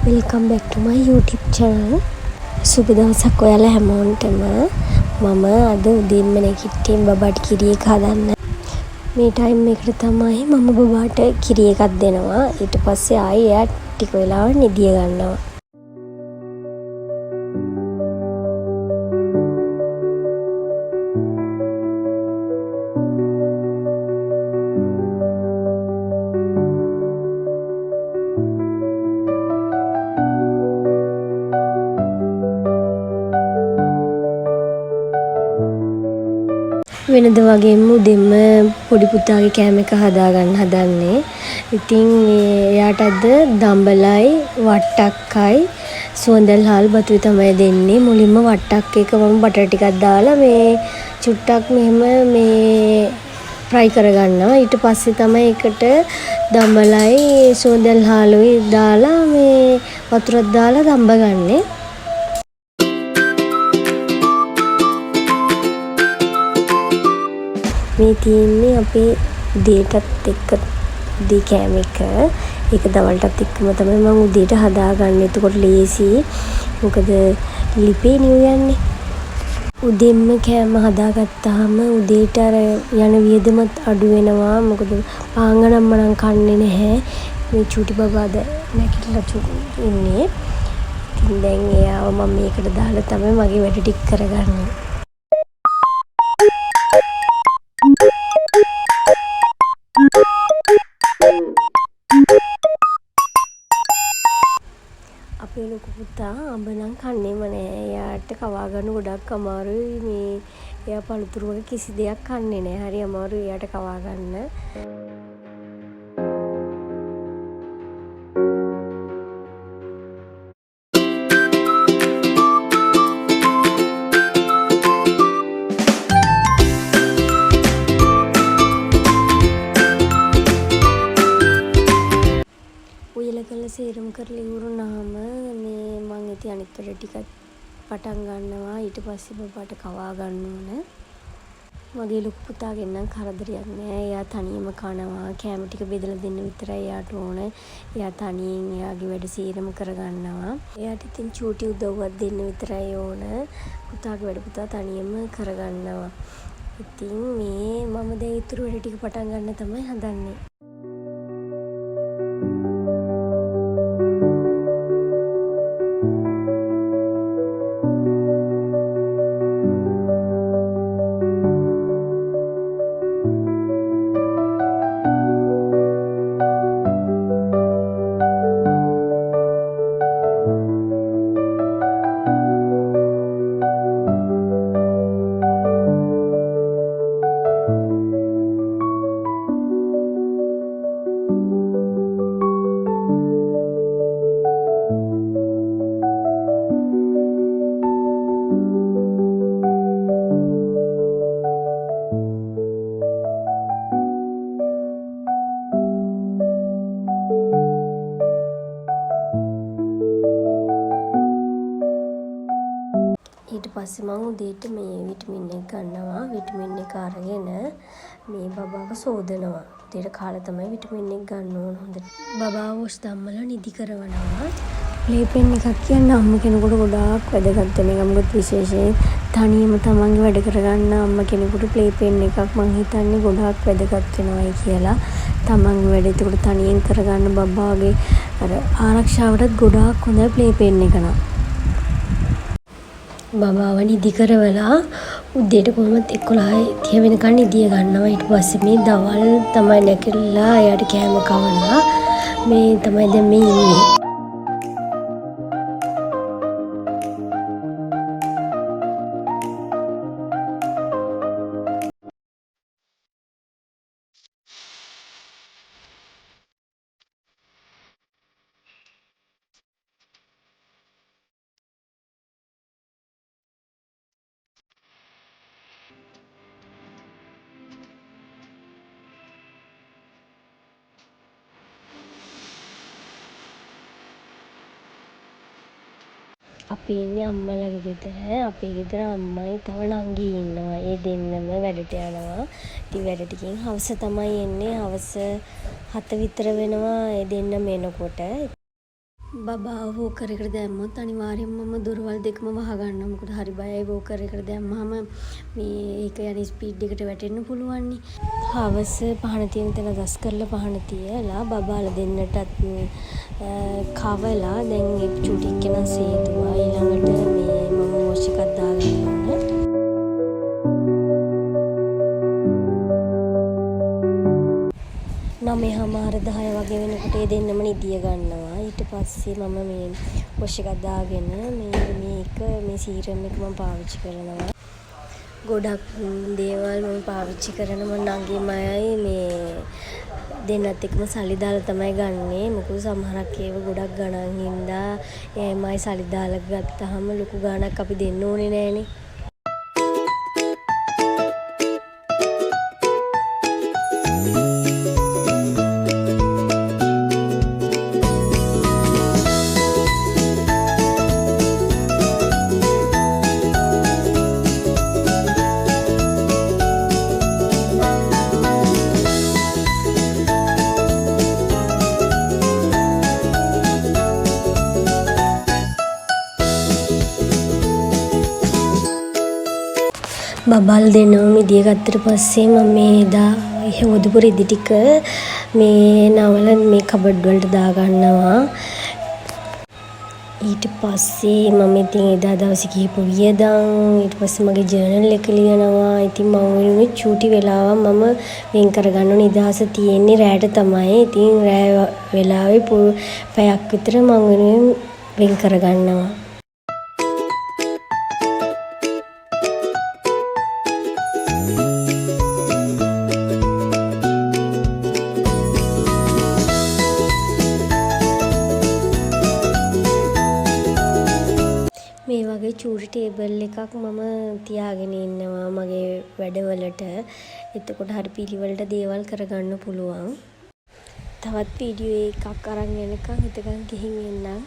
Welcome back ටු මයි YouTube channel. සුබ දවසක් ඔයාලා හැමෝටම. මම අද උදේන්ම නැගිටින් බබාට කිරි එක හදන්න. මේ ටයිම් එකට තමයි මම බබාට කිරි එකක් දෙනවා. ඊට පස්සේ ආයෙ එයා ටික වෙලාවක් නිදිය ගන්නවා. වෙනද වගේම උදෙන්ම පොඩි පුතාගේ කෑම එක හදාගන්න හදන්නේ. ඉතින් එයාට අද දම්බලයි වට්ටක්කයි සුවඳල් හාල් බතුයි තමයි දෙන්නේ. මුලින්ම වට්ටක් එක මම බටර් ටිකක් දාලා මේ චුට්ටක් මෙහෙම මේ ෆ්‍රයි කරගන්නවා. ඊට පස්සේ තමයි එකට දම්බලයි සුවඳල් හාලුයි දාලා මේ වතුරක් දාලා දම්බ ගන්නේ. මේ තියෙන්නේ අපේ උදේටත් එක්ක උදේ කෑම එක. ඒක දවල්ටත් එක්කම තමයි මම උදේට හදාගන්නේ. එතකොට ලේසි. මොකද ලිපේ නියු යන්නේ. උදේම කෑම හදාගත්තාම උදේට අර යන වියදමත් අඩු වෙනවා. මොකද පාංගනම්ම නම් කන්නේ නැහැ. මේ චූටි බබාද නැගිටලා ඉන්නේ. ඉතින් දැන් එයාව මම මේකට දාලා තමයි මගේ වැඩ ටික කරගන්නේ. අපේ ලොකු පුතා අඹ නම් කන්නේම නෑ. එයාට කවා ගන්න ගොඩක් අමාරුයි. මේ එයා පළතුරු වගේ කිසි දෙයක් කන්නේ නෑ. හරි අමාරුයි එයාට කවා ගන්න. කළ සේරම කරලා ඉවරුනාම මේ මම ඉතින් අනිත් වැඩ ටිකක් පටන් ගන්නවා. ඊට පස්සේ බබාට කවා ගන්න ඕන. මගේ ලොකු පුතාගෙන් නම් කරදරයක් නෑ. එයා තනියම කනවා. කෑම ටික බෙදලා දෙන්න විතරයි එයාට ඕන. එයා තනියෙන් එයාගේ වැඩ සේරම කරගන්නවා. එයාට ඉතින් චූටි උදව්වක් දෙන්න විතරයි ඕන. පුතාගේ වැඩ පුතා තනියම කරගන්නවා. ඉතින් මේ මම දැන් ඊතුරු වැඩ ටික පටන් ගන්න තමයි හදන්නේ. ඊට පස්සේ මම උදේට මේ විටමින් එක ගන්නවා. විටමින් එක අරගෙන මේ බබාව සෝදනවා. උදේට කාලා තමයි විටමින් එක ගන්න ඕන හොඳට. බබාව වොස් ධම්මලා නිදි කරවනවා. ප්ලේ පෙන් එකක් කියන්නේ අම්ම කෙනෙකුට ගොඩාක් වැදගත් වෙන එක. මොකද විශේෂයෙන් තනියම තමන්ගේ වැඩ කරගන්න අම්ම කෙනෙකුට ප්ලේ පෙන් එකක් මං හිතන්නේ ගොඩාක් වැදගත් වෙනවායි කියලා. තමන්ගේ වැඩ ඒකට තනියෙන් කරගන්න බබාගේ අර ආරක්ෂාවටත් ගොඩාක් හොඳයි ප්ලේ පෙන් එක නම්. බබාව නිදි කරවලා උදේට කොහොමද 11:30 වෙනකන් නිදිය ගන්නවා. ඊට පස්සේ මේ දවල් තමයි නැගිටලා එයාට කෑම කවනවා. මේ තමයි දැන් මේ ඉන්නේ. අපි ඉන්නේ අම්මලගේ ගෙදර. අපේ ගෙදර අම්මයි තව නංගි ඉන්නවා. ඒ දෙන්නම වැඩට යනවා. ඉතින් වැඩ ටිකෙන් හවස තමයි එන්නේ. හවස 7 විතර වෙනවා ඒ දෙන්නම එනකොට. බබා වෝකර් එකට දැම්මොත් අනිවාර්යෙන්ම මම දොරවල් දෙකම වහගන්නවා. මොකද හරි බයයි වෝකර් එකට දැම්මහම මේ ඒක යන ස්පීඩ් එකට වැටෙන්න පුළුවන් නේ. හවස පහන තියෙන තැන ගස් කරලා පහන තියලා බබාලා දෙන්නටත් කවලා දැන් ඒ චුටි කෙනා සේදුවා. ඊළඟට මේ මම වොෂ් එකක් දාගෙන යනවා. 9:10 වගේ වෙනකොට ඒ දෙන්නම නිදිය ගන්නවා. ඊට පස්සේ මම මේ වොෂ් එකක් දාගෙන මේ සීරම් එක මම පාවිච්චි කරනවා. ගොඩක් දේවල් මම පාවිච්චි කරනවා. නංගිමයි මේ දෙන්නත් එක්කම සල්ලි දාලා තමයි ගන්නෙ. මොකද සමහරක් ඒවා ගොඩක් ගණන් හින්දා එමයි සල්ලි දාලා ගත්තාම ලොකු ගාණක් අපි දෙන්න ඕනේ නෑනේ. බබල් දෙනවා මිදිය ගත්තට පස්සේ මම මේ එදා හොදපු රිදි ටික මේ නවල මේ කබඩ් වලට දා ගන්නවා. ඊට පස්සේ මම ඉතින් එදා දවසේ කියපු වියදම් ඊට පස්සේ මගේ ජර්නල් එක ලියනවා. ඉතින් මම වෙනුනේ චූටි වෙලාවක් මම වෙන් කරගන්න නිදහස තියෙන්නේ රැයට තමයි. ඉතින් රැය වෙලාවේ පැයක් විතර මම වෙනුවෙන් වෙන් කරගන්නවා. මේ වගේ චූටි ටේබල් එකක් මම තියාගෙන ඉන්නවා මගේ වැඩවලට. එතකොට හරි පිළිවෙලට දේවල් කරගන්න පුළුවන්. තවත් වීඩියෝ එකක් අරන් එනකන් හිතගන් ගිහින් එන්නම්.